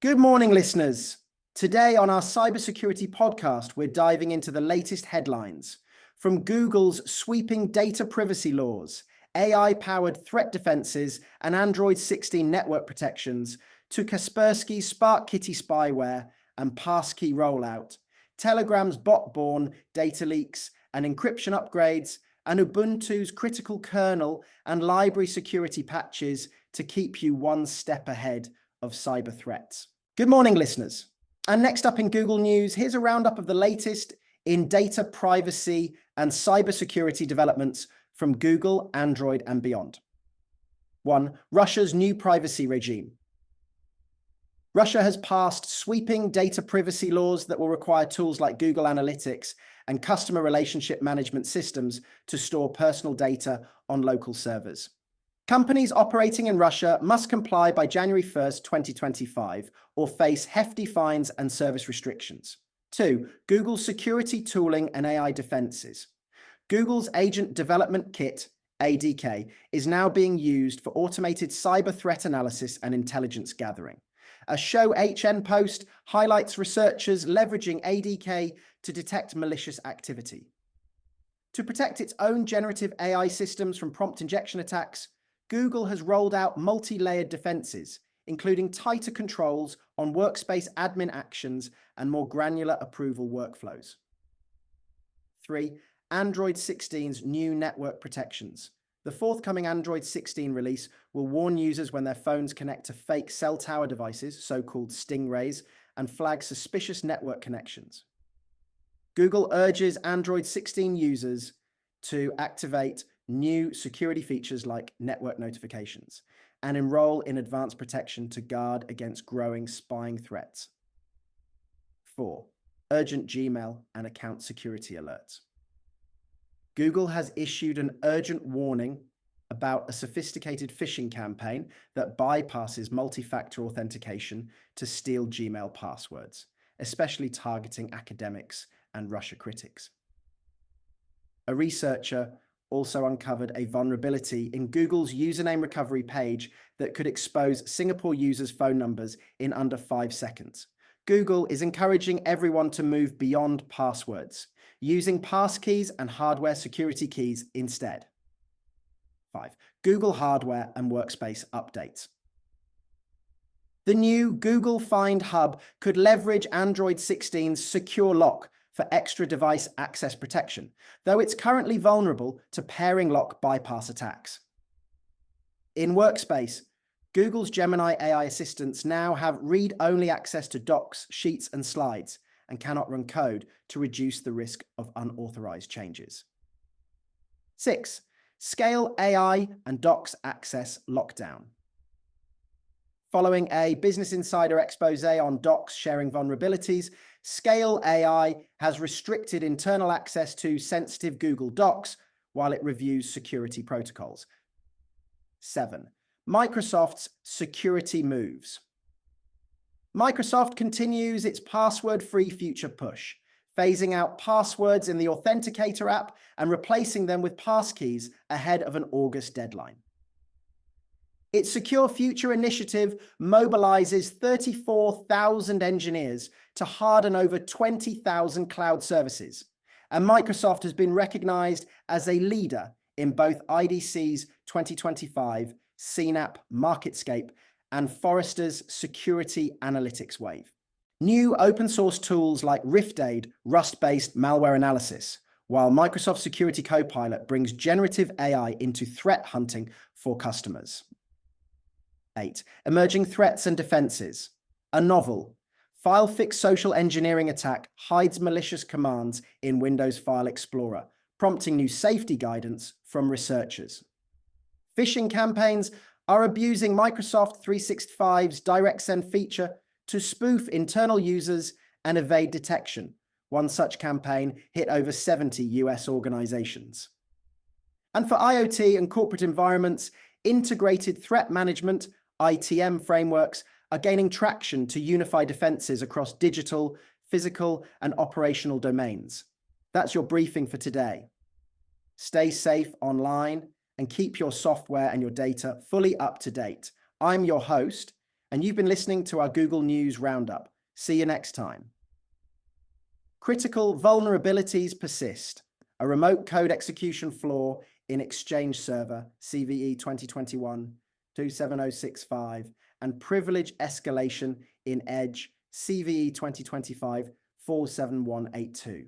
Good morning, listeners. Today on our cybersecurity podcast, we're diving into the latest headlines. From Google's sweeping data privacy laws, AI-powered threat defenses, and Android 16 network protections, to Kaspersky's Spark Kitty spyware and passkey rollout, Telegram's bot-borne data leaks and encryption upgrades, and Ubuntu's critical kernel and library security patches to keep you one step ahead of cyber threats. Good morning, listeners. And next up in Google News, here's a roundup of the latest in data privacy and cybersecurity developments from Google, Android, and beyond. 1. Russia's new privacy regime. Russia has passed sweeping data privacy laws that will require tools like Google Analytics and customer relationship management systems to store personal data on local servers. Companies operating in Russia must comply by January 1st, 2025, or face hefty fines and service restrictions. 2. Google's security tooling and AI defenses. Google's Agent Development Kit, ADK, is now being used for automated cyber threat analysis and intelligence gathering. A Show HN post highlights researchers leveraging ADK to detect malicious activity. To protect its own generative AI systems from prompt injection attacks, Google has rolled out multi-layered defenses, including tighter controls on workspace admin actions and more granular approval workflows. 3. Android 16's new network protections. The forthcoming Android 16 release will warn users when their phones connect to fake cell tower devices, so-called stingrays, and flag suspicious network connections. Google urges Android 16 users to activate new security features like network notifications and enroll in advanced protection to guard against growing spying threats. 4. Urgent Gmail and account security alerts. Google has issued an urgent warning about a sophisticated phishing campaign that bypasses multi-factor authentication to steal Gmail passwords, especially targeting academics and Russia critics. A researcher also uncovered a vulnerability in Google's username recovery page that could expose Singapore users' phone numbers in under 5 seconds. Google is encouraging everyone to move beyond passwords, using passkeys and hardware security keys instead. 5. Google hardware and workspace updates. The new Google Find Hub could leverage Android 16's secure lock for extra device access protection, though it's currently vulnerable to pairing lock bypass attacks. In Workspace, Google's Gemini AI assistants now have read-only access to docs, sheets, and slides, and cannot run code to reduce the risk of unauthorized changes. 6. Scale AI and docs access lockdown. Following a Business Insider expose on docs sharing vulnerabilities, Scale AI has restricted internal access to sensitive Google Docs while it reviews security protocols. 7. Microsoft's security moves. Microsoft continues its password-free future push, phasing out passwords in the Authenticator app and replacing them with passkeys ahead of an August deadline. Its Secure Future initiative mobilizes 34,000 engineers to harden over 20,000 cloud services, and Microsoft has been recognized as a leader in both IDC's 2025 CNAPP MarketScape and Forrester's Security Analytics Wave. New open source tools like RiftAid, Rust-based malware analysis, while Microsoft Security Copilot brings generative AI into threat hunting for customers. 8. Emerging threats and defenses. A novel FileFix social engineering attack hides malicious commands in Windows File Explorer, prompting new safety guidance from researchers. Phishing campaigns are abusing Microsoft 365's DirectSend feature to spoof internal users and evade detection. One such campaign hit over 70 US organizations. And for IoT and corporate environments, integrated threat management ITM frameworks are gaining traction to unify defenses across digital, physical, and operational domains. That's your briefing for today. Stay safe online and keep your software and your data fully up to date. I'm your host, and you've been listening to our Google News Roundup. See you next time. Critical vulnerabilities persist. A remote code execution flaw in Exchange Server CVE 2021-27065 and privilege escalation in Edge CVE 2025-47182.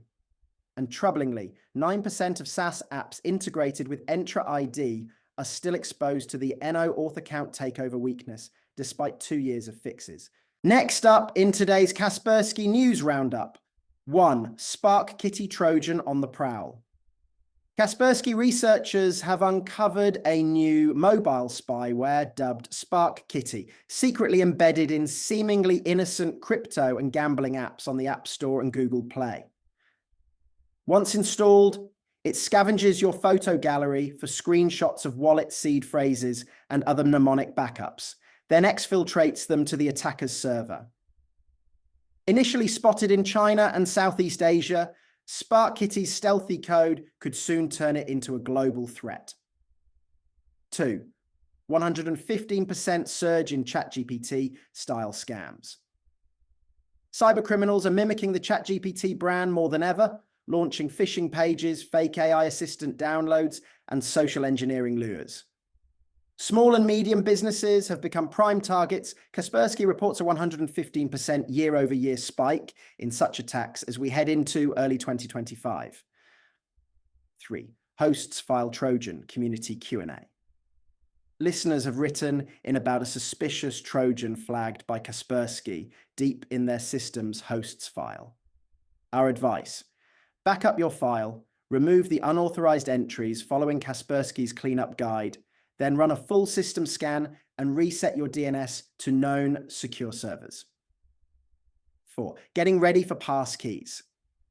And troublingly, 9% of SaaS apps integrated with Entra ID are still exposed to the NO auth account takeover weakness, despite 2 years of fixes. Next up in today's Kaspersky News Roundup. 1. Spark Kitty Trojan on the prowl. Kaspersky researchers have uncovered a new mobile spyware dubbed Spark Kitty, secretly embedded in seemingly innocent crypto and gambling apps on the App Store and Google Play. Once installed, it scavenges your photo gallery for screenshots of wallet seed phrases and other mnemonic backups, then exfiltrates them to the attacker's server. Initially spotted in China and Southeast Asia, Spark Kitty's stealthy code could soon turn it into a global threat. 2. 115% surge in ChatGPT style scams. Cybercriminals are mimicking the ChatGPT brand more than ever, launching phishing pages, fake AI assistant downloads, and social engineering lures. Small and medium businesses have become prime targets. Kaspersky reports a 115% year-over-year spike in such attacks as we head into early 2025. 3. Hosts file Trojan community Q&A. Listeners have written in about a suspicious Trojan flagged by Kaspersky deep in their system's hosts file. Our advice: back up your file, remove the unauthorized entries following Kaspersky's cleanup guide, then run a full system scan and reset your DNS to known secure servers. 4. Getting ready for passkeys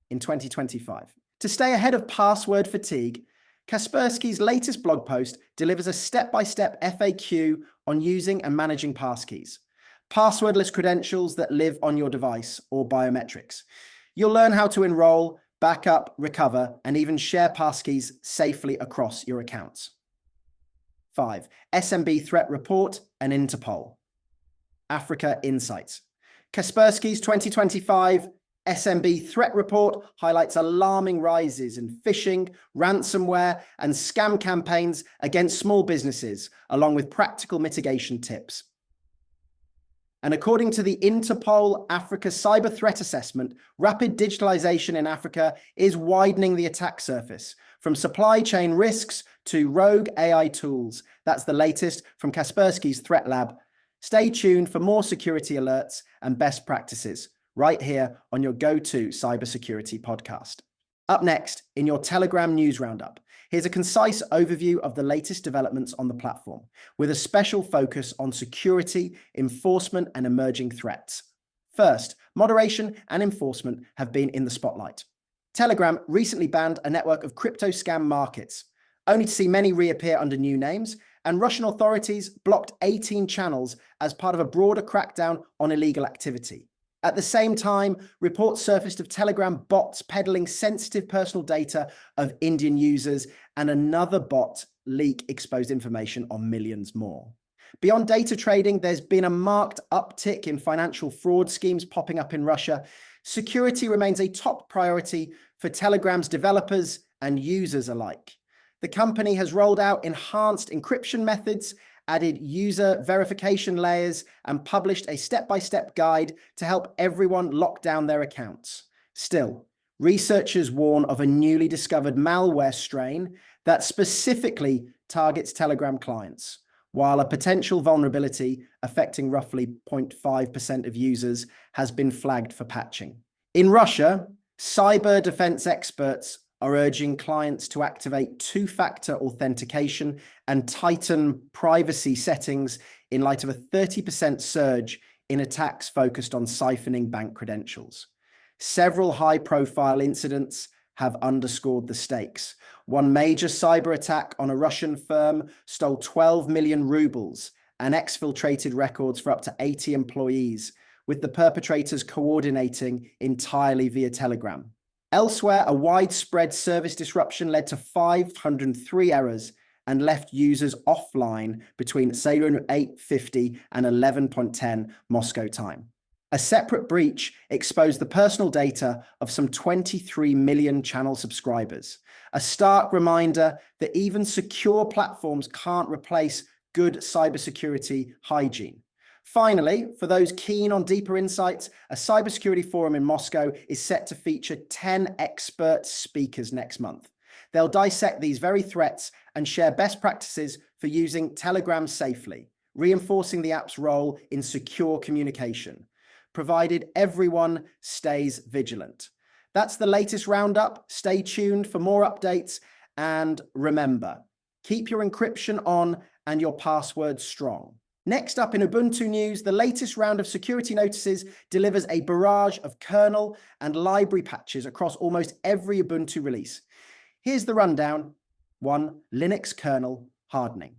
in 2025. To stay ahead of password fatigue, Kaspersky's latest blog post delivers a step-by-step FAQ on using and managing passkeys, passwordless credentials that live on your device or biometrics. You'll learn how to enroll, backup, recover, and even share passkeys safely across your accounts. 5. SMB Threat Report and Interpol. Africa Insights. Kaspersky's 2025 SMB Threat Report highlights alarming rises in phishing, ransomware, and scam campaigns against small businesses, along with practical mitigation tips. And according to the Interpol Africa Cyber Threat Assessment, rapid digitalization in Africa is widening the attack surface, from supply chain risks to rogue AI tools. That's the latest from Kaspersky's Threat Lab. Stay tuned for more security alerts and best practices right here on your go-to cybersecurity podcast. Up next, in your Telegram News Roundup, here's a concise overview of the latest developments on the platform, with a special focus on security, enforcement, and emerging threats. First, moderation and enforcement have been in the spotlight. Telegram recently banned a network of crypto scam markets, only to see many reappear under new names, and Russian authorities blocked 18 channels as part of a broader crackdown on illegal activity. At the same time, reports surfaced of Telegram bots peddling sensitive personal data of Indian users, and another bot leak exposed information on millions more. Beyond data trading, there's been a marked uptick in financial fraud schemes popping up in Russia. Security remains a top priority for Telegram's developers and users alike. The company has rolled out enhanced encryption methods, added user verification layers, and published a step-by-step guide to help everyone lock down their accounts. Still, researchers warn of a newly discovered malware strain that specifically targets Telegram clients, while a potential vulnerability affecting roughly 0.5% of users has been flagged for patching. In Russia, cyber defense experts are urging clients to activate two-factor authentication and tighten privacy settings in light of a 30% surge in attacks focused on siphoning bank credentials. Several high-profile incidents have underscored the stakes. One major cyber attack on a Russian firm stole 12 million rubles and exfiltrated records for up to 80 employees, with the perpetrators coordinating entirely via Telegram. Elsewhere, a widespread service disruption led to 503 errors and left users offline between 08:50 and 11:10 Moscow time. A separate breach exposed the personal data of some 23 million channel subscribers, a stark reminder that even secure platforms can't replace good cybersecurity hygiene. Finally, for those keen on deeper insights, a cybersecurity forum in Moscow is set to feature 10 expert speakers next month. They'll dissect these very threats and share best practices for using Telegram safely, reinforcing the app's role in secure communication, provided everyone stays vigilant. That's the latest roundup. Stay tuned for more updates, and remember, keep your encryption on and your passwords strong. Next up in Ubuntu news, the latest round of security notices delivers a barrage of kernel and library patches across almost every Ubuntu release. Here's the rundown. 1. Linux kernel hardening.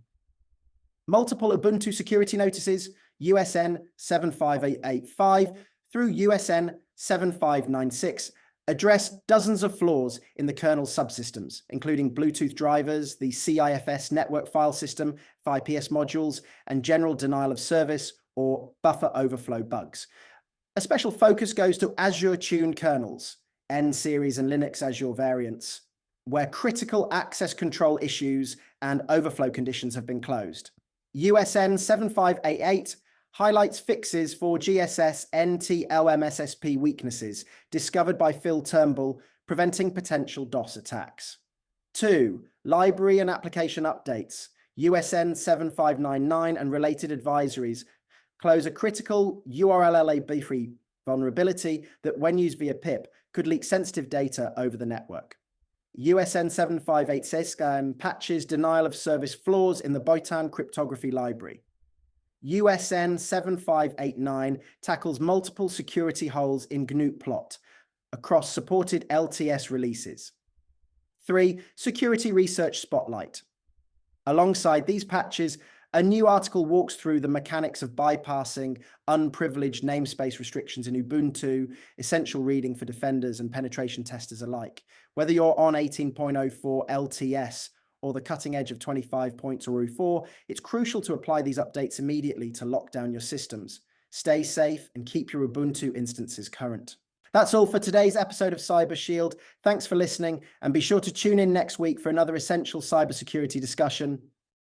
Multiple Ubuntu security notices, USN 75885 through USN 7596, address dozens of flaws in the kernel subsystems, including Bluetooth drivers, the CIFS network file system, IPS modules, and general denial of service or buffer overflow bugs. A special focus goes to Azure-tuned kernels, N-series and Linux Azure variants, where critical access control issues and overflow conditions have been closed. USN 7588 highlights fixes for GSS NT-LMSSP weaknesses discovered by Phil Turnbull, preventing potential DOS attacks. 2. Library and application updates. USN 7599 and related advisories close a critical URL-LAB-free vulnerability that, when used via pip, could leak sensitive data over the network. USN 758 patches denial of service flaws in the Botan cryptography library. USN 7589 tackles multiple security holes in GNU plot across supported LTS releases. 3. Security Research Spotlight. Alongside these patches, a new article walks through the mechanics of bypassing unprivileged namespace restrictions in Ubuntu, essential reading for defenders and penetration testers alike. Whether you're on 18.04 LTS or the cutting edge of 25.04, it's crucial to apply these updates immediately to lock down your systems. Stay safe and keep your Ubuntu instances current. That's all for today's episode of Cyber Shield. Thanks for listening, and be sure to tune in next week for another essential cybersecurity discussion.